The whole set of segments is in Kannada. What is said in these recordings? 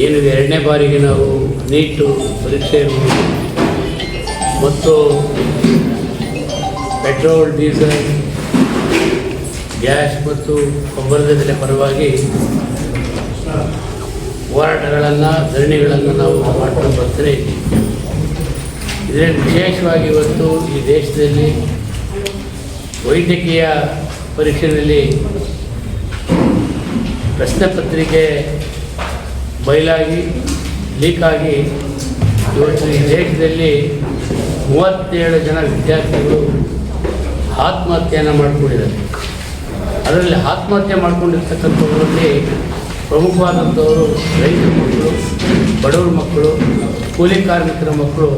ಏನು ಎರಡನೇ ಬಾರಿಗೆ ನಾವು ನೀಟು ಪರೀಕ್ಷೆ ಇರ್ಬೋದು ಮತ್ತು ಪೆಟ್ರೋಲ್, ಡೀಸೆಲ್, ಗ್ಯಾಸ್ ಮತ್ತು ಗೊಬ್ಬರದ ಬೆಲೆ ಪರವಾಗಿ ಹೋರಾಟಗಳನ್ನು, ಧರಣಿಗಳನ್ನು ನಾವು ಮಾಡ್ಕೊಂಡು ಬರ್ತಾನೆ ಇದ್ದೀವಿ. ಇದರಲ್ಲಿ ವಿಶೇಷವಾಗಿ ಇವತ್ತು ಈ ದೇಶದಲ್ಲಿ ವೈದ್ಯಕೀಯ ಪರೀಕ್ಷೆಯಲ್ಲಿ ಪ್ರಶ್ನೆ ಪತ್ರಿಕೆ ಬಯಲಾಗಿ ಲೀಕಾಗಿ ಇವತ್ತು ಈ ದೇಶದಲ್ಲಿ 37 ಜನ ವಿದ್ಯಾರ್ಥಿಗಳು ಆತ್ಮಹತ್ಯೆಯನ್ನು ಮಾಡಿಕೊಂಡಿದ್ದಾರೆ. ಅದರಲ್ಲಿ ಆತ್ಮಹತ್ಯೆ ಮಾಡಿಕೊಂಡಿರ್ತಕ್ಕಂಥವರಲ್ಲಿ ಪ್ರಮುಖವಾದಂಥವರು ರೈತರ ಮಕ್ಕಳು, ಬಡವರ ಮಕ್ಕಳು, ಕೂಲಿ ಕಾರ್ಮಿಕರ ಮಕ್ಕಳು.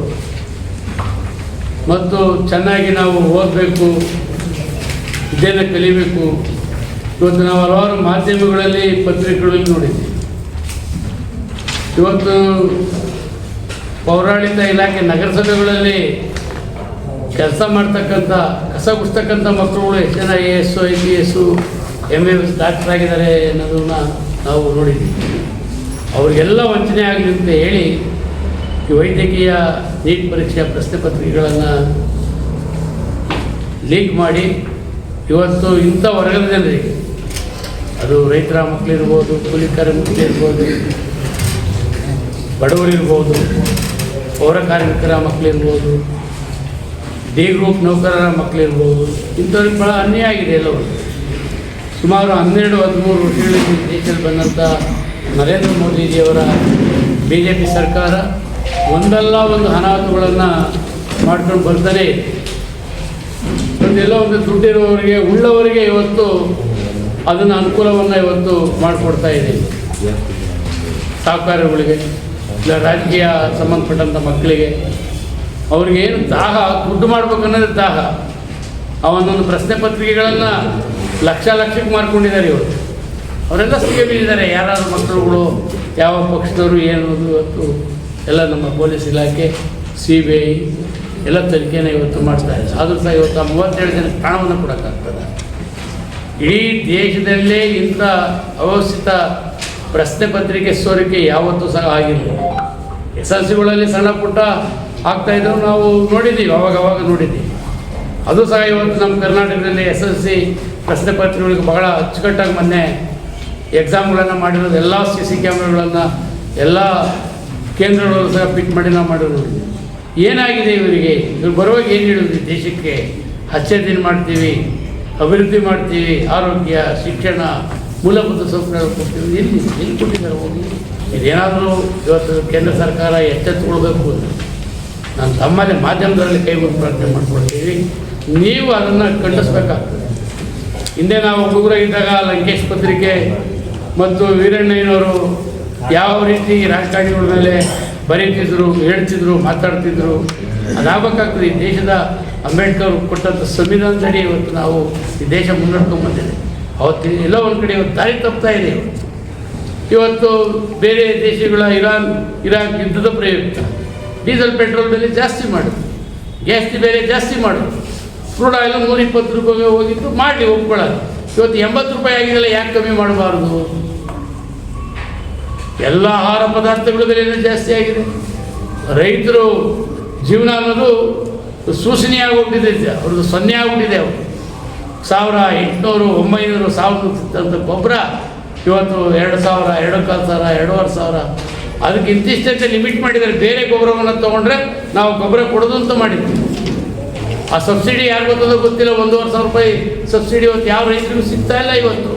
ಮತ್ತು ಚೆನ್ನಾಗಿ ನಾವು ಓದಬೇಕು, ವಿದ್ಯೆಯನ್ನು ಕಲಿಬೇಕು. ಇವತ್ತು ನಾವು ಹಲವಾರು ಮಾಧ್ಯಮಗಳಲ್ಲಿ, ಪತ್ರಿಕೆಗಳಲ್ಲಿ ನೋಡಿದ್ದೀವಿ. ಇವತ್ತು ಪೌರಾಡಳಿತ ಇಲಾಖೆ ನಗರಸಭೆಗಳಲ್ಲಿ ಕೆಲಸ ಮಾಡ್ತಕ್ಕಂಥ, ಕಸ ಗುಡಿಸ್ತಕ್ಕಂಥ ಮಕ್ಕಳುಗಳು ಎಷ್ಟು ಜನ AS, IPS, MAS ಡಾಕ್ಟರ್ ಆಗಿದ್ದಾರೆ ಅನ್ನೋದನ್ನು ನಾವು ನೋಡಿದ್ದೀವಿ. ಅವರಿಗೆಲ್ಲ ವಂಚನೆ ಆಗಲಿ ಅಂತ ಹೇಳಿ ಈ ವೈದ್ಯಕೀಯ ನೀಟ್ ಪರೀಕ್ಷೆಯ ಪ್ರಶ್ನೆ ಪತ್ರಿಕೆಗಳನ್ನು ಲೀಕ್ ಮಾಡಿ ಇವತ್ತು ಇಂಥ ವರ್ಗದ ಜನರಿಗೆ, ಅದು ರೈತರ ಮಕ್ಕಳಿರ್ಬೋದು, ಕೂಲಿ ಕಾರ್ಮಿಕರಿರ್ಬೋದು, ಬಡವರಿರ್ಬೋದು, ಪೌರ ಕಾರ್ಮಿಕರ ಮಕ್ಕಳಿರ್ಬೋದು, ಡಿ ಗ್ರೂಪ್ ನೌಕರರ ಮಕ್ಕಳಿರ್ಬೋದು, ಇಂಥವ್ರಿಗೆ ಭಾಳ ಅನ್ಯಾಯ ಆಗಿದೆ. ಎಲ್ಲವೂ ಸುಮಾರು 12-13 ವರ್ಷಗಳಲ್ಲಿ ದೇಶದಲ್ಲಿ ಬಂದಂಥ ನರೇಂದ್ರ ಮೋದಿಜಿಯವರ BJP ಸರ್ಕಾರ ಒಂದಲ್ಲ ಒಂದು ಅನಾಹುತಗಳನ್ನು ಮಾಡ್ಕೊಂಡು ಬರ್ತಾನೆ ಇದೆ. ಅದೆಲ್ಲ ಒಂದು ದುಡ್ಡಿರುವವರಿಗೆ, ಉಳ್ಳವರಿಗೆ ಇವತ್ತು ಅದನ್ನು ಅನುಕೂಲವನ್ನು ಇವತ್ತು ಮಾಡಿಕೊಡ್ತಾ ಇದೆ. ಸಾಹುಕಾರಗಳಿಗೆ, ಇಲ್ಲ ರಾಜಕೀಯ ಸಂಬಂಧಪಟ್ಟಂಥ ಮಕ್ಕಳಿಗೆ, ಅವ್ರಿಗೇನು ದಾಹ, ದುಡ್ಡು ಮಾಡ್ಬೇಕನ್ನೋದು ದಾಹ. ಅವನೊಂದು ಪ್ರಶ್ನೆ ಪತ್ರಿಕೆಗಳನ್ನು ಲಕ್ಷಕ್ಕೆ ಮಾರ್ಕೊಂಡಿದ್ದಾರೆ ಇವರು. ಅವರೆಲ್ಲ ಸಿಗೆ ಬಿದ್ದಿದ್ದಾರೆ. ಯಾರಾದ್ರೂ ಮಕ್ಕಳುಗಳು, ಯಾವ ಪಕ್ಷದವರು ಏನು ಇವತ್ತು ಎಲ್ಲ ನಮ್ಮ ಪೊಲೀಸ್ ಇಲಾಖೆ, CBI ಎಲ್ಲ ತನಿಖೆನ ಇವತ್ತು ಮಾಡ್ತಾರೆ. ಆದರೂ ಸಹ ಇವತ್ತು 37 ಜನ ಪ್ರಾಣವನ್ನು ಕೊಡೋಕ್ಕಾಗ್ತದೆ. ಇಡೀ ದೇಶದಲ್ಲೇ ಇಂಥ ಅವ್ಯವಸ್ಥಿತ ಪ್ರಶ್ನೆ ಪತ್ರಿಕೆ ಸೋರಿಕೆ ಯಾವತ್ತೂ ಸಹ ಆಗಿಲ್ಲ. SLCಗಳಲ್ಲಿ ಸಣ್ಣ ಪುಟ್ಟ ಆಗ್ತಾಯಿದ್ರು, ನಾವು ನೋಡಿದ್ದೀವಿ, ಅವಾಗ ನೋಡಿದ್ದೀವಿ. ಅದು ಸಹ ಇವತ್ತು ನಮ್ಮ ಕರ್ನಾಟಕದಲ್ಲಿ SLC ಪ್ರಶ್ನೆ ಪತ್ರಿಕೆಗಳಿಗೆ ಬಹಳ ಅಚ್ಚುಕಟ್ಟಾಗಿ ಮೊನ್ನೆ ಎಕ್ಸಾಮ್ಗಳನ್ನು ಮಾಡಿರೋದು, ಎಲ್ಲ CC ಕ್ಯಾಮ್ರಾಗಳನ್ನು ಎಲ್ಲ ಕೇಂದ್ರಗಳಲ್ಲೂ ಸಹ ಫಿಟ್ ಮಾಡಿ ನಾವು ಮಾಡಿರೋದು. ಏನಾಗಿದೆ ಇವರಿಗೆ? ಇವ್ರು ಬರುವಾಗ ಏನು ಹೇಳಿದ್ವಿ? ದೇಶಕ್ಕೆ ಹಚ್ಚದಿನ ಮಾಡ್ತೀವಿ, ಅಭಿವೃದ್ಧಿ ಮಾಡ್ತೀವಿ, ಆರೋಗ್ಯ, ಶಿಕ್ಷಣ, ಮೂಲಭೂತ ಸೌಕರ್ಯ ಕೊಡ್ತೀವಿ. ಎಲ್ಲಿ ಕೊಟ್ಟಿದ್ದಾರೆ ಹೋಗಿ? ಇದೇನಾದರೂ ಇವತ್ತು ಕೇಂದ್ರ ಸರ್ಕಾರ ಎಚ್ಚೆತ್ತುಕೊಳ್ಬೇಕು ಅಂತ ನಾನು ತಮ್ಮದೇ ಮಾಧ್ಯಮದಲ್ಲಿ ಕೈಗೊಂಡು ಪ್ರಾರ್ಥನೆ ಮಾಡ್ಕೊಳ್ತೀವಿ. ನೀವು ಅದನ್ನು ಖಂಡಿಸ್ಬೇಕಾಗ್ತದೆ. ಹಿಂದೆ ನಾವು ಹುಡುಗರಾಗಿದ್ದಾಗ ಲಂಕೇಶ್ ಪತ್ರಿಕೆ ಮತ್ತು ವೀರಣ್ಣಯ್ಯನವರು ಯಾವ ರೀತಿ ರಾಜಕಾರಣಿಗಳ ಮೇಲೆ ಬರೀತಿದ್ರು, ಹೇಳ್ತಿದ್ರು, ಮಾತಾಡ್ತಿದ್ರು, ಅದಾಗಬೇಕಾಗ್ತದೆ. ಈ ದೇಶದ ಅಂಬೇಡ್ಕರ್ ಕೊಟ್ಟಂಥ ಸಂವಿಧಾನದಡಿ ಇವತ್ತು ನಾವು ಈ ದೇಶ ಮುನ್ನಡ್ಕೊಂಡ್ಬಂದಿದೆ. ಅವತ್ತು ಎಲ್ಲೋ ಒಂದು ಕಡೆ ಇವತ್ತು ದಾರಿ ತಪ್ತಾ ಇದೆ. ಇವತ್ತು ಬೇರೆ ದೇಶಗಳ ಇರಾಕ್ ಯುದ್ಧದ ಪ್ರಯುಕ್ತ ಡೀಸೆಲ್ ಪೆಟ್ರೋಲ್ ಬೆಲೆ ಜಾಸ್ತಿ ಮಾಡೋದು, ಗ್ಯಾಸ್ ಬೆಲೆ ಜಾಸ್ತಿ ಮಾಡೋದು, ಕ್ರೂಡ್ ಆಯಿಲ್ 120 ರೂಪಾಯಿಗೆ ಹೋಗಿತ್ತು, ಮಾಡಲಿ ಒಪ್ಕೊಳ್ಳೋದು. ಇವತ್ತು 80 ರೂಪಾಯಿ ಆಗಿದೆಲ್ಲ, ಯಾಕೆ ಕಮ್ಮಿ ಮಾಡಬಾರ್ದು? ಎಲ್ಲ ಆಹಾರ ಪದಾರ್ಥಗಳ ಬೆಲೆನೂ ಜಾಸ್ತಿ ಆಗಿದೆ. ರೈತರು ಜೀವನ ಅನ್ನೋದು ಶೋಷಣೆ ಆಗೋಗ್ಬಿಟ್ಟಿದೆ. ಅವ್ರದ್ದು 0 ಆಗ್ಬಿಟ್ಟಿದೆ. ಅವರು 1800, 900, 1000 ಸಿಗ್ತಂಥ ಗೊಬ್ಬರ ಇವತ್ತು 2000, 2500, 2500. ಅದಕ್ಕೆ ಇಂತಿಷ್ಟಂತೆ ಲಿಮಿಟ್ ಮಾಡಿದ್ದಾರೆ. ಬೇರೆ ಗೊಬ್ಬರವನ್ನು ತೊಗೊಂಡ್ರೆ ನಾವು ಗೊಬ್ಬರ ಕೊಡೋದು ಅಂತ ಮಾಡಿದ್ವಿ. ಆ ಸಬ್ಸಿಡಿ ಯಾರು ಗೊತ್ತದೋ ಗೊತ್ತಿಲ್ಲ. 1,500 ರೂಪಾಯಿ ಸಬ್ಸಿಡಿ ಇವತ್ತು ಯಾವ ರೈತರಿಗೂ ಸಿಗ್ತಾ ಇಲ್ಲ ಇವತ್ತು.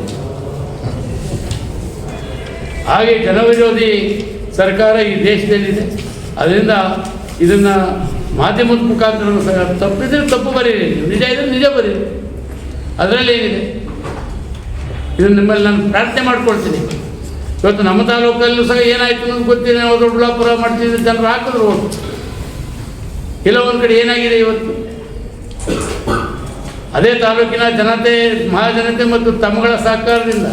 ಹಾಗೆ ಜನವಿರೋಧಿ ಸರ್ಕಾರ ಈ ದೇಶದಲ್ಲಿದೆ. ಅದರಿಂದ ಇದನ್ನು ಮಾಧ್ಯಮದ ಮುಖಾಂತರ ಸಹ ತಪ್ಪಿದ್ರೆ ತಪ್ಪು ಬರೀರಿ, ನಿಜ ಇದ್ರೆ ನಿಜ ಬರೀರಿ, ಅದರಲ್ಲಿ ಏನಿದೆ? ಇದನ್ನು ನಿಮ್ಮಲ್ಲಿ ನಾನು ಪ್ರಾರ್ಥನೆ ಮಾಡ್ಕೊಳ್ತೀನಿ. ಇವತ್ತು ನಮ್ಮ ತಾಲೂಕಲ್ಲೂ ಸಹ ಏನಾಯಿತು ಅನ್ನೋದು ಗೊತ್ತಿದೆ. ನಾವು ದೊಡ್ಡಬಳ್ಳಾಪುರ ಮಾಡ್ತಿದ್ದ ಜನರು ಹಾಕಿದ್ರು ಓಟು. ಇಲ್ಲ ಒಂದು ಕಡೆ ಏನಾಗಿದೆ ಇವತ್ತು? ಅದೇ ತಾಲೂಕಿನ ಜನತೆ, ಮಹಾಜನತೆ ಮತ್ತು ತಮ್ಮಗಳ ಸಹಕಾರದಿಂದ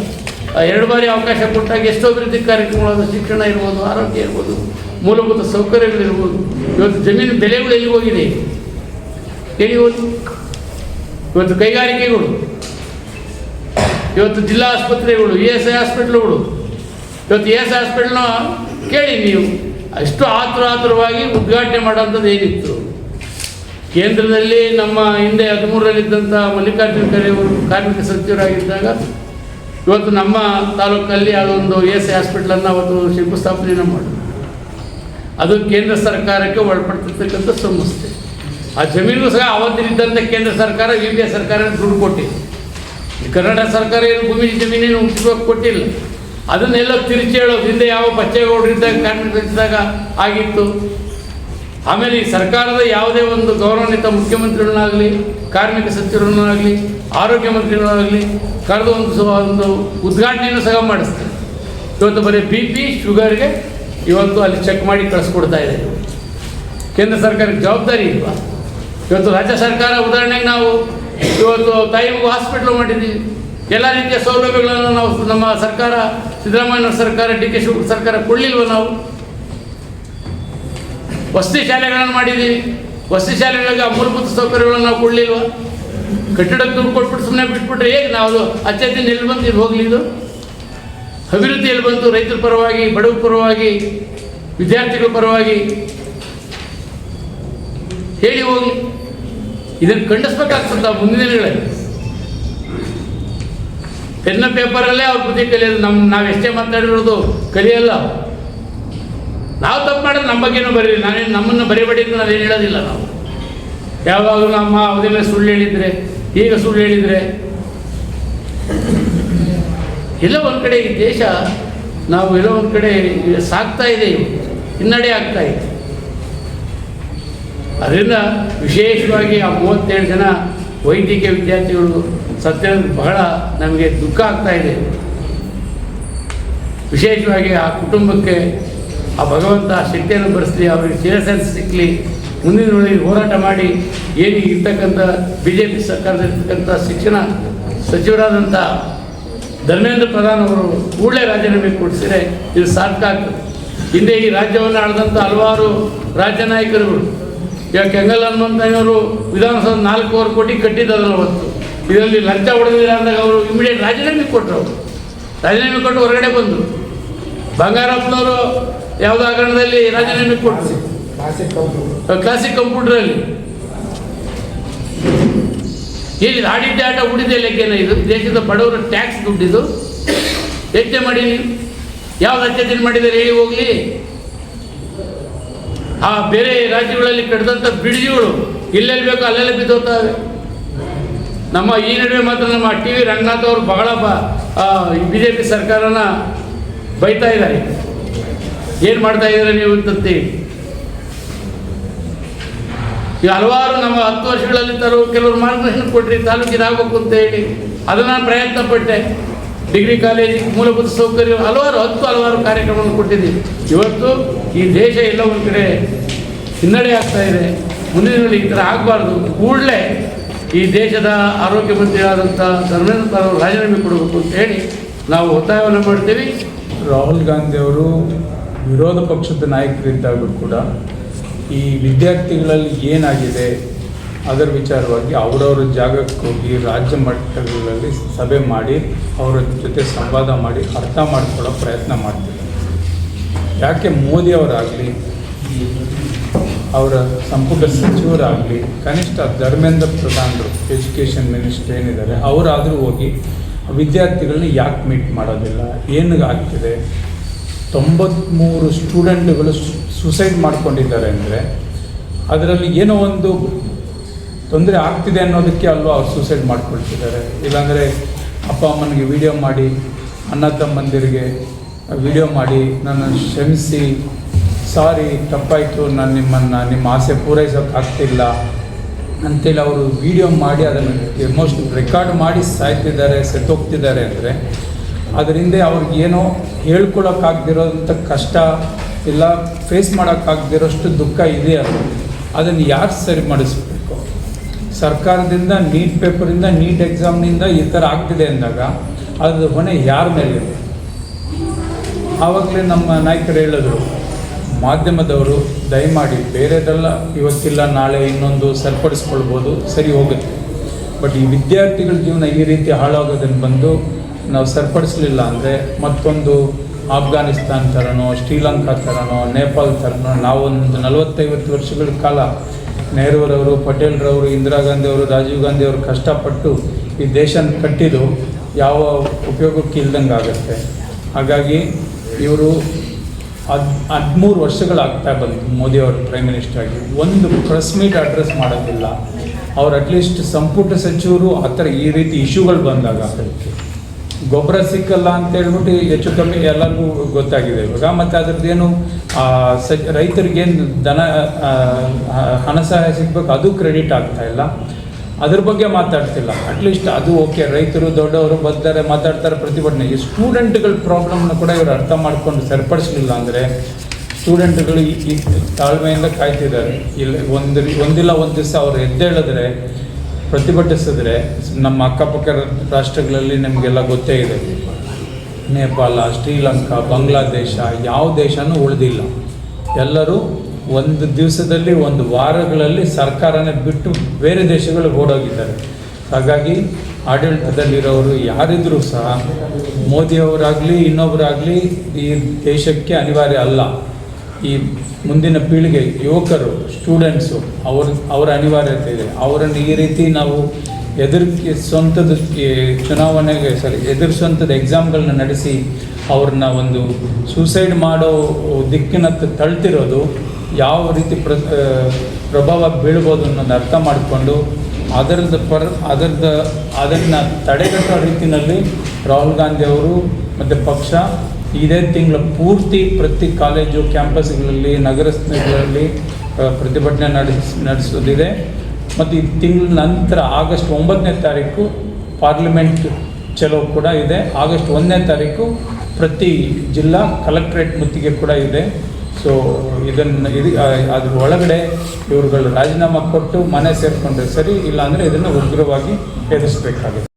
2 ಬಾರಿ ಅವಕಾಶ ಕೊಟ್ಟಾಗ ಎಷ್ಟೋ ಅಭಿವೃದ್ಧಿ ಕಾರ್ಯಕ್ರಮಗಳು, ಶಿಕ್ಷಣ ಇರ್ಬೋದು, ಆರೋಗ್ಯ ಇರ್ಬೋದು, ಮೂಲಭೂತ ಸೌಕರ್ಯಗಳಿರ್ಬೋದು. ಇವತ್ತು ಜಮೀನು ಬೆಲೆಗಳು ಎಲ್ಲಿ ಹೋಗಿದೆ? ಎಲ್ಲಿ ಹೋಗಿ? ಇವತ್ತು ಕೈಗಾರಿಕೆಗಳು, ಇವತ್ತು ಜಿಲ್ಲಾ ಆಸ್ಪತ್ರೆಗಳು, ESI ಹಾಸ್ಪಿಟ್ಲುಗಳು, ಇವತ್ತು ESI ಹಾಸ್ಪಿಟ್ಲ್ನ ಕೇಳಿ ನೀವು. ಅಷ್ಟು ಆತುರವಾಗಿ ಉದ್ಘಾಟನೆ ಮಾಡೋಂಥದ್ದು ಏನಿತ್ತು? ಕೇಂದ್ರದಲ್ಲಿ ನಮ್ಮ ಹಿಂದೆ 13ರಲ್ಲಿದ್ದಂಥ ಮಲ್ಲಿಕಾರ್ಜುನ ಖರ್ಗೆ ಅವರು ಕಾರ್ಮಿಕ ಸಚಿವರಾಗಿದ್ದಾಗ ಇವತ್ತು ನಮ್ಮ ತಾಲೂಕಲ್ಲಿ ಅದೊಂದು ASI ಹಾಸ್ಪಿಟ್ಲನ್ನು ಅವತ್ತು ಶಂಕುಸ್ಥಾಪನೆಯನ್ನು ಮಾಡಿದ್ರು. ಅದು ಕೇಂದ್ರ ಸರ್ಕಾರಕ್ಕೆ ಒಳಪಡ್ತಿರ್ತಕ್ಕಂಥ ಸಂಸ್ಥೆ. ಆ ಜಮೀನು ಸಹ ಅವತ್ತಿನಿದ್ದಂಥ ಕೇಂದ್ರ ಸರ್ಕಾರ UPA ಸರ್ಕಾರ ದುಡ್ಡು ಕೊಟ್ಟಿದೆ. ಕರ್ನಾಟಕ ಸರ್ಕಾರ ಏನು ಭೂಮಿ ಜಮೀನೇನು ಉಚಿತವಾಗಿ ಕೊಟ್ಟಿಲ್ಲ. ಅದನ್ನೆಲ್ಲ ತಿರುಚಿ ಹೇಳೋದು ಹಿಂದೆ ಯಾವ ಬಚ್ಚೇಗೌಡರಿದ್ದಾಗ ಕಾರ್ಮಿಕ ಇದ್ದಾಗ ಆಗಿತ್ತು. ಆಮೇಲೆ ಈ ಸರ್ಕಾರದ ಯಾವುದೇ ಒಂದು ಗೌರವಾನ್ವಿತ ಮುಖ್ಯಮಂತ್ರಿಗಳನ್ನಾಗಲಿ, ಕಾರ್ಮಿಕ ಸಚಿವರನ್ನಾಗಲಿ, ಆರೋಗ್ಯ ಮಂತ್ರಿಗಳಾಗಲಿ ಕರೆದು ಒಂದು ಉದ್ಘಾಟನೆಯನ್ನು ಸಹ ಮಾಡಿಸ್ತಾರೆ. ಇವತ್ತು ಬರೀ BP ಶುಗರ್ಗೆ ಇವತ್ತು ಅಲ್ಲಿ ಚೆಕ್ ಮಾಡಿ ಕಳಿಸ್ಕೊಡ್ತಾ ಇದೆ. ಕೇಂದ್ರ ಸರ್ಕಾರಕ್ಕೆ ಜವಾಬ್ದಾರಿ ಇಲ್ವಾ? ಇವತ್ತು ರಾಜ್ಯ ಸರ್ಕಾರ ಉದಾಹರಣೆಗೆ ನಾವು ಇವತ್ತು ತಾಯಿ ಮಗು ಹಾಸ್ಪಿಟ್ಲು ಮಾಡಿದ್ದೀವಿ. ಎಲ್ಲ ರೀತಿಯ ಸೌಲಭ್ಯಗಳನ್ನು ನಾವು ನಮ್ಮ ಸರ್ಕಾರ, ಸಿದ್ದರಾಮಯ್ಯ ಸರ್ಕಾರ, DK ಶಿವಕುಮಾರ್ ಸರ್ಕಾರ ಕೊಡಲಿಲ್ವ? ನಾವು ವಸತಿ ಶಾಲೆಗಳನ್ನು ಮಾಡಿದ್ದೀವಿ. ವಸತಿ ಶಾಲೆಗಳಿಗೆ ಮೂಲಭೂತ ಸೌಕರ್ಯಗಳನ್ನು ನಾವು ಕೊಡಲಿಲ್ವ? ಕಟ್ಟಡಕ್ಕೆ ದುಡ್ಡು ಕೊಟ್ಬಿಟ್ಟು ಸುಮ್ಮನೆ ಬಿಟ್ಬಿಟ್ರೆ ಹೇಗೆ? ನಾವು ಅಚ್ಚೆತ್ತಿನ ಎಲ್ಲಿ ಬಂತು ಇದು ಹೋಗಲಿದ್ದು? ಅಭಿವೃದ್ಧಿಯಲ್ಲಿ ಬಂತು ರೈತರ ಪರವಾಗಿ, ಬಡವರ ಪರವಾಗಿ, ವಿದ್ಯಾರ್ಥಿಗಳ ಪರವಾಗಿ ಹೇಳಿ ಹೋಗಲಿ. ಇದನ್ನು ಖಂಡಿಸ್ಬೇಕಾಗ್ತದ ಮುಂದಿನ ದಿನಗಳಲ್ಲಿ. ಪೆನ್ನ ಪೇಪರಲ್ಲೇ ಅವ್ರ ಬುದ್ಧಿ ಕಲಿಯೋದು. ನಾವೆಷ್ಟೇ ಮಾತಾಡಿರೋದು ಕಲಿಯಲ್ಲ. ನಾವು ತಪ್ಪು ಮಾಡೋದು ನಮ್ಮ ಬಗ್ಗೆನೂ ಬರೀರಿ. ನಾವೇನು ನಮ್ಮನ್ನು ಬರಿಬೇಡಿ ಅಂತ ನಾವೇನು ಹೇಳೋದಿಲ್ಲ. ನಾವು ಯಾವಾಗಲೂ ನಮ್ಮ ಅವಧಿನ ಸುಳ್ಳು ಹೇಳಿದರೆ, ಈಗ ಸುಳ್ಳು ಹೇಳಿದರೆ, ಎಲ್ಲೋ ಒಂದು ಕಡೆ ಈ ದೇಶ ನಾವು ಎಲ್ಲೋ ಒಂದು ಕಡೆ ಸಾಗ್ತಾ ಇದೆ, ಹಿನ್ನಡೆ ಆಗ್ತಾ ಇದೆ. ಅದರಿಂದ ವಿಶೇಷವಾಗಿ ಆ 37 ಜನ ವೈದ್ಯಕೀಯ ವಿದ್ಯಾರ್ಥಿಗಳು ಸತ್ಯದ ಬಹಳ ನಮಗೆ ದುಃಖ ಆಗ್ತಾ ಇದೆ. ವಿಶೇಷವಾಗಿ ಆ ಕುಟುಂಬಕ್ಕೆ ಆ ಭಗವಂತ ಶಕ್ತಿಯನ್ನು ಬರೆಸಲಿ, ಅವರಿಗೆ ಚಿರಸೆನ್ಸ್ ಸಿಕ್ಕಲಿ. ಮುಂದಿನ ದಿನಗಳಲ್ಲಿ ಹೋರಾಟ ಮಾಡಿ ಏನು ಇರ್ತಕ್ಕಂಥ BJP ಸರ್ಕಾರದಲ್ಲಿರ್ತಕ್ಕಂಥ ಶಿಕ್ಷಣ ಸಚಿವರಾದಂಥ ಧರ್ಮೇಂದ್ರ ಪ್ರಧಾನ್ ಅವರು ಕೂಡಲೇ ರಾಜೀನಾಮೆ ಕೊಡಿಸಿದರೆ ಇದು ಸಾರ್ಥಕ ಆಗ್ತದೆ. ಹಿಂದೆ ಈ ರಾಜ್ಯವನ್ನು ಆಳಿದಂಥ ಹಲವಾರು ರಾಜ್ಯ ನಾಯಕರುಗಳು, ಈಗ ಕೆಂಗಲ್ ಹನುಮಂತಯ್ಯನವರು ವಿಧಾನಸೌಧ 4,000 ಕೋಟಿ ಕಟ್ಟಿದ್ದದಲ್ಲ ಹೊತ್ತು. ಇದರಲ್ಲಿ ಲಂಚ ಹೊಡೆದಿಲ್ಲ ಅಂದಾಗ ಅವರು ಇಮಿಡಿಯೇಟ್ ರಾಜೀನಾಮೆ ಕೊಟ್ಟರು. ರಾಜೀನಾಮೆ ಕೊಟ್ಟು ಹೊರಗಡೆ ಬಂದರು. ಬಂಗಾರಪ್ಪನವರು ಯಾವುದೋ ಹಗರಣದಲ್ಲಿ ರಾಜೀನಾಮೆ ಕೊಟ್ಟರು, ಕ್ಲಾಸಿಕ್ ಕಂಪ್ಯೂಟರಲ್ಲಿ. ಇಲ್ಲಿ ಆಡಿದ್ದೆ ಆಟ ಉಳಿದೆ ಲೆಕ್ಕೇನ? ಇದು ದೇಶದ ಬಡವರ ಟ್ಯಾಕ್ಸ್ ದುಡ್ಡಿದು ಹೆಚ್ಚೆ ಮಾಡಿ ನೀವು ಯಾವ್ದು ಅತ್ಯಾಚಾರ ಮಾಡಿದ್ದಾರೆ ಹೇಳಿ ಹೋಗಲಿ. ಆ ಬೇರೆ ರಾಜ್ಯಗಳಲ್ಲಿ ಕಟ್ಟಿದಂಥ ಬ್ರಿಡ್ಜ್ಗಳು ಎಲ್ಲೆಲ್ಲಿ ಬೇಕೋ ಅಲ್ಲೆಲ್ಲ ಬಿದ್ದೋಗ್ತವೆ. ನಮ್ಮ ಈ ನಡುವೆ ಮಾತ್ರ ನಮ್ಮ TV ರಂಗನಾಥ್ ಅವರು ಬಹಳ BJP ಸರ್ಕಾರನ ಬೈತಾ ಇದ್ದಾರೆ. ಏನು ಮಾಡ್ತಾ ಇದ್ದಾರೆ ನೀವು ಅಂತಂತೆ. ಈಗ ಹಲವಾರು ನಮ್ಮ 10 ವರ್ಷಗಳಲ್ಲಿ ಕೆಲವರು ಮಾರ್ಗದರ್ಶನ ಕೊಟ್ಟರೆ ತಾಲೂಕಿಗೆ ಆಗಬೇಕು ಅಂತ ಹೇಳಿ ಅದನ್ನು ನಾನು ಪ್ರಯತ್ನ ಪಟ್ಟೆ. ಡಿಗ್ರಿ ಕಾಲೇಜಿಗೆ ಮೂಲಭೂತ ಸೌಕರ್ಯ ಹಲವಾರು ಕಾರ್ಯಕ್ರಮವನ್ನು ಕೊಟ್ಟಿದ್ದೀವಿ. ಇವತ್ತು ಈ ದೇಶ ಎಲ್ಲ ಒಂದು ಕಡೆ ಹಿನ್ನಡೆ ಆಗ್ತಾ ಇದೆ. ಮುಂದಿನ ಈ ಥರ ಆಗಬಾರ್ದು. ಕೂಡಲೇ ಈ ದೇಶದ ಆರೋಗ್ಯ ಮಂತ್ರಿಯಾದಂಥ ಧರ್ಮೇಂದ್ರ ಪ್ರಧಾನ್ ಅವರು ರಾಜೀನಾಮೆ ಕೊಡಬೇಕು ಅಂತ ಹೇಳಿ ನಾವು ಒತ್ತಾಯವನ್ನು ಮಾಡ್ತೀವಿ. ರಾಹುಲ್ ಗಾಂಧಿ ಅವರು ವಿರೋಧ ಪಕ್ಷದ ನಾಯಕರಿದ್ದಾಗಲೂ ಕೂಡ ಈ ವಿದ್ಯಾರ್ಥಿಗಳಲ್ಲಿ ಏನಾಗಿದೆ ಅದರ ವಿಚಾರವಾಗಿ ಅವರವರ ಜಾಗಕ್ಕೆ ಹೋಗಿ ರಾಜ್ಯ ಮಟ್ಟಗಳಲ್ಲಿ ಸಭೆ ಮಾಡಿ ಅವರ ಜೊತೆ ಸಂವಾದ ಮಾಡಿ ಅರ್ಥ ಮಾಡ್ಕೊಳ್ಳೋ ಪ್ರಯತ್ನ ಮಾಡ್ತಿದ್ದಾರೆ. ಯಾಕೆ ಮೋದಿಯವರಾಗಲಿ, ಅವರ ಸಂಪುಟ ಸಚಿವರಾಗಲಿ, ಕನಿಷ್ಠ ಧರ್ಮೇಂದ್ರ ಪ್ರಧಾನರು ಎಜುಕೇಷನ್ ಮಿನಿಸ್ಟರ್ ಏನಿದ್ದಾರೆ ಅವರಾದರೂ ಹೋಗಿ ವಿದ್ಯಾರ್ಥಿಗಳನ್ನ ಯಾಕೆ ಮೀಟ್ ಮಾಡೋದಿಲ್ಲ? ಏನು ಆಗ್ತಿದೆ? 93 ಸ್ಟೂಡೆಂಟ್ಗಳು ಸುಸೈಡ್ ಮಾಡ್ಕೊಂಡಿದ್ದಾರೆ ಅಂದರೆ ಅದರಲ್ಲಿ ಏನೋ ಒಂದು ತೊಂದರೆ ಆಗ್ತಿದೆ ಅನ್ನೋದಕ್ಕೆ ಅಲ್ವಾ ಅವ್ರು ಸೂಸೈಡ್ ಮಾಡ್ಕೊಳ್ತಿದ್ದಾರೆ. ಇಲ್ಲಾಂದರೆ ಅಪ್ಪ ಅಮ್ಮನಿಗೆ ವಿಡಿಯೋ ಮಾಡಿ, ಅಣ್ಣ ತಮ್ಮಂದಿರಿಗೆ ವಿಡಿಯೋ ಮಾಡಿ ನನ್ನನ್ನು ಕ್ಷಮಿಸಿ, ಸಾರಿ ತಪ್ಪಾಯಿತು, ನಾನು ನಿಮ್ಮ ಆಸೆ ಪೂರೈಸೋಕ್ಕಾಗ್ತಿಲ್ಲ ಅಂತೇಳಿ ಅವರು ವಿಡಿಯೋ ಮಾಡಿ ಅದನ್ನು ಎಮೋಷನಲ್ ರೆಕಾರ್ಡ್ ಮಾಡಿ ಸಾಯ್ತಿದ್ದಾರೆ, ಸತ್ತೋಗ್ತಿದ್ದಾರೆ ಅಂದರೆ ಅದರಿಂದ ಅವ್ರಿಗೆ ಏನೋ ಹೇಳ್ಕೊಳಕ್ಕಾಗ್ದಿರೋಂಥ ಕಷ್ಟ ಇಲ್ಲ, ಫೇಸ್ ಮಾಡೋಕ್ಕಾಗ್ದಿರೋಷ್ಟು ದುಃಖ ಇದೆ. ಅದನ್ನು ಯಾರು ಸರಿ ಮಾಡಿಸ್ಬೇಕು? ಸರ್ಕಾರದಿಂದ ನೀಟ್ ಪೇಪರಿಂದ, ನೀಟ್ ಎಕ್ಸಾಮ್ನಿಂದ ಈ ಥರ ಆಗ್ತಿದೆ ಅಂದಾಗ ಅದು ಹೊಣೆ ಯಾರ ಮೇಲೆ? ಆವಾಗಲೇ ನಮ್ಮ ನಾಯಕರು ಹೇಳಿದ್ರು, ಮಾಧ್ಯಮದವರು ದಯಮಾಡಿ ಬೇರೆದೆಲ್ಲ ಇವತ್ತಿಲ್ಲ ನಾಳೆ ಇನ್ನೊಂದು ಸರಿಪಡಿಸ್ಕೊಳ್ಬೋದು, ಸರಿ ಹೋಗುತ್ತೆ. ಬಟ್ ಈ ವಿದ್ಯಾರ್ಥಿಗಳ ಜೀವನ ಈ ರೀತಿ ಹಾಳಾಗೋದನ್ನು ಬಂದು ನಾವು ಸರಿಪಡಿಸಲಿಲ್ಲ ಅಂದರೆ ಮತ್ತೊಂದು ಆಫ್ಘಾನಿಸ್ತಾನ್ ಥರನೋ, ಶ್ರೀಲಂಕಾ ಥರನೋ, ನೇಪಾಳ ಥರನೋ ನಾವೊಂದು 40-50 ವರ್ಷಗಳ ಕಾಲ ನೆಹರೂರವರು, ಪಟೇಲ್ರವರು, ಇಂದಿರಾ ಗಾಂಧಿ ಅವರು, ರಾಜೀವ್ ಗಾಂಧಿ ಅವರು ಕಷ್ಟಪಟ್ಟು ಈ ದೇಶನ ಕಟ್ಟಿದ್ದು ಯಾವ ಉಪಯೋಗಕ್ಕೆ ಇಲ್ದಂಗೆ ಆಗುತ್ತೆ. ಹಾಗಾಗಿ ಇವರು 13 ವರ್ಷಗಳಾಗ್ತಾ ಬಂತು ಮೋದಿಯವರು ಪ್ರೈಮ್ ಮಿನಿಸ್ಟರ್ ಆಗಿ. ಒಂದು ಪ್ರೆಸ್ ಮೀಟ್ ಅಡ್ರೆಸ್ ಮಾಡೋದಿಲ್ಲ. ಅವ್ರು ಅಟ್ಲೀಸ್ಟ್ ಸಂಪುಟ ಸಚಿವರು ಆ ಥರ ಈ ರೀತಿ ಇಶ್ಯೂಗಳು ಬಂದಾಗ ಗೊಬ್ಬರ ಸಿಕ್ಕಲ್ಲ ಅಂತ ಹೇಳ್ಬಿಟ್ಟು ಹೆಚ್ಚು ಕಮ್ಮಿ ಎಲ್ಲರಿಗೂ ಗೊತ್ತಾಗಿದೆ ಇವಾಗ. ಮತ್ತು ಅದ್ರದ್ದೇನು ರೈತರಿಗೇನು ಹಣ ಸಹಾಯ ಸಿಗಬೇಕು ಅದು ಕ್ರೆಡಿಟ್ ಆಗ್ತಾಯಿಲ್ಲ. ಅದ್ರ ಬಗ್ಗೆ ಮಾತಾಡ್ತಿಲ್ಲ. ಅಟ್ಲೀಸ್ಟ್ ಅದು ಓಕೆ, ರೈತರು ದೊಡ್ಡವರು ಬರ್ತಾರೆ ಮಾತಾಡ್ತಾರೆ, ಪ್ರತಿಭಟನೆ. ಈ ಸ್ಟೂಡೆಂಟ್ಗಳ ಪ್ರಾಬ್ಲಮ್ನ ಕೂಡ ಇವರು ಅರ್ಥ ಮಾಡಿಕೊಂಡು ಸರಿಪಡಿಸಲಿಲ್ಲ ಅಂದರೆ ಸ್ಟೂಡೆಂಟ್ಗಳು ಈ ತಾಳ್ಮೆಯಿಂದ ಕಾಯ್ತಿದ್ದಾರೆ. ಒಂದಿಲ್ಲ ಒಂದು ದಿವಸ ಅವ್ರು ಎದ್ದೇಳಿದ್ರೆ, ಪ್ರತಿಭಟಿಸಿದ್ರೆ, ನಮ್ಮ ಅಕ್ಕಪಕ್ಕ ರಾಷ್ಟ್ರಗಳಲ್ಲಿ ನಮಗೆಲ್ಲ ಗೊತ್ತೇ ಇದೆ, ನೇಪಾಳ, ಶ್ರೀಲಂಕಾ, ಬಾಂಗ್ಲಾದೇಶ, ಯಾವ ದೇಶನೂ ಉಳಿದಿಲ್ಲ. ಎಲ್ಲರೂ ಒಂದು ದಿವಸದಲ್ಲಿ, ಒಂದು ವಾರಗಳಲ್ಲಿ ಸರ್ಕಾರನೇ ಬಿಟ್ಟು ಬೇರೆ ದೇಶಗಳಿಗೆ ಓಡೋಗಿದ್ದಾರೆ. ಹಾಗಾಗಿ ಆಡಳಿತದಲ್ಲಿರೋರು ಯಾರಿದ್ರೂ ಸಹ ಮೋದಿಯವರಾಗಲಿ ಇನ್ನೊಬ್ಬರಾಗಲಿ ಈ ದೇಶಕ್ಕೆ ಅನಿವಾರ್ಯ ಅಲ್ಲ. ಈ ಮುಂದಿನ ಪೀಳಿಗೆ ಯುವಕರು, ಸ್ಟೂಡೆಂಟ್ಸು ಅವರ ಅನಿವಾರ್ಯತೆ ಇದೆ. ಅವರನ್ನು ಈ ರೀತಿ ನಾವು ಎದುರಿಸುವಂಥದ್ದು ಎಕ್ಸಾಮ್ಗಳನ್ನ ನಡೆಸಿ ಅವ್ರನ್ನ ಒಂದು ಸೂಸೈಡ್ ಮಾಡೋ ದಿಕ್ಕಿನತ್ತ ತಳ್ತಿರೋದು ಯಾವ ರೀತಿ ಪ್ರಭಾವ ಬೀಳ್ಬೋದು ಅನ್ನೋದು ಅರ್ಥ ಮಾಡಿಕೊಂಡು ಅದನ್ನು ತಡೆಗಟ್ಟೋ ರೀತಿಯಲ್ಲಿ ರಾಹುಲ್ ಗಾಂಧಿ ಅವರು ಮತ್ತು ಪಕ್ಷ ಇದೇ ತಿಂಗಳ ಪೂರ್ತಿ ಪ್ರತಿ ಕಾಲೇಜು ಕ್ಯಾಂಪಸ್ಗಳಲ್ಲಿ, ನಗರಗಳಲ್ಲಿ ಪ್ರತಿಭಟನೆ ನಡೆಸೋದಿದೆ. ಮತ್ತು ಈ ತಿಂಗಳ ನಂತರ ಆಗಸ್ಟ್ 9ನೇ ತಾರೀಕು ಪಾರ್ಲಿಮೆಂಟ್ ಚಲೋ ಕೂಡ ಇದೆ. ಆಗಸ್ಟ್ 1ನೇ ತಾರೀಕು ಪ್ರತಿ ಜಿಲ್ಲಾ ಕಲೆಕ್ಟ್ರೇಟ್ ಮುತ್ತಿಗೆ ಕೂಡ ಇದೆ. ಸೊ ಅದ್ರ ಒಳಗಡೆ ಇವ್ರುಗಳು ರಾಜೀನಾಮೆ ಕೊಟ್ಟು ಮನೆ ಸೇರಿಕೊಂಡ್ರೆ ಸರಿ, ಇಲ್ಲಾಂದರೆ ಇದನ್ನು ಉಗ್ರವಾಗಿ ಎದುರಿಸಬೇಕಾಗುತ್ತೆ.